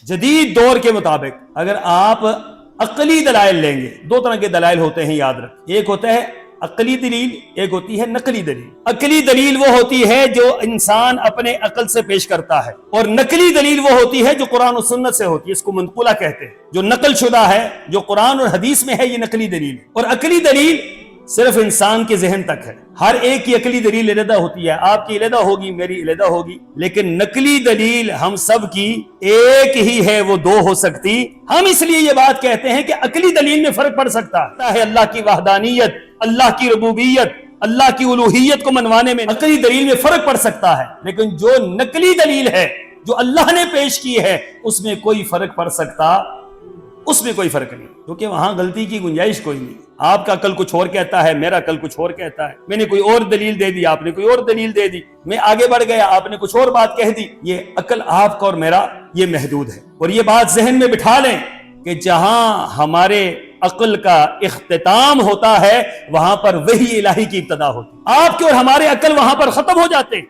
جدید دور کے مطابق اگر آپ عقلی دلائل لیں گے، دو طرح کے دلائل ہوتے ہیں، یاد رکھ، ایک ہوتا ہے عقلی دلیل، ایک ہوتی ہے نقلی دلیل۔ عقلی دلیل وہ ہوتی ہے جو انسان اپنے عقل سے پیش کرتا ہے، اور نقلی دلیل وہ ہوتی ہے جو قرآن و سنت سے ہوتی ہے، اس کو منقولہ کہتے ہیں، جو نقل شدہ ہے، جو قرآن اور حدیث میں ہے، یہ نقلی دلیل ہے۔ اور عقلی دلیل صرف انسان کے ذہن تک ہے، ہر ایک کی عقلی دلیل علیحدہ ہوتی ہے، آپ کی علیحدہ ہوگی، میری علیحدہ ہوگی، لیکن نقلی دلیل ہم سب کی ایک ہی ہے، وہ دو ہو سکتی۔ ہم اس لیے یہ بات کہتے ہیں کہ عقلی دلیل میں فرق پڑ سکتا ہے، اللہ کی وحدانیت، اللہ کی ربوبیت، اللہ کی الوہیت کو منوانے میں عقلی دلیل میں فرق پڑ سکتا ہے، لیکن جو نقلی دلیل ہے جو اللہ نے پیش کی ہے اس میں کوئی فرق پڑ سکتا، اس میں کوئی فرق نہیں، کیونکہ وہاں غلطی کی گنجائش کوئی نہیں۔ آپ کا عقل کچھ اور کہتا ہے، میرا عقل کچھ اور کہتا ہے، میں نے کوئی اور دلیل دے دی، آپ نے کوئی اور دلیل دے دی، میں آگے بڑھ گیا، آپ نے کچھ اور بات کہہ دی۔ یہ عقل آپ کا اور میرا یہ محدود ہے، اور یہ بات ذہن میں بٹھا لیں کہ جہاں ہمارے عقل کا اختتام ہوتا ہے وہاں پر وحی الہی کی ابتدا ہوتی ہے، آپ کے اور ہمارے عقل وہاں پر ختم ہو جاتے ہیں۔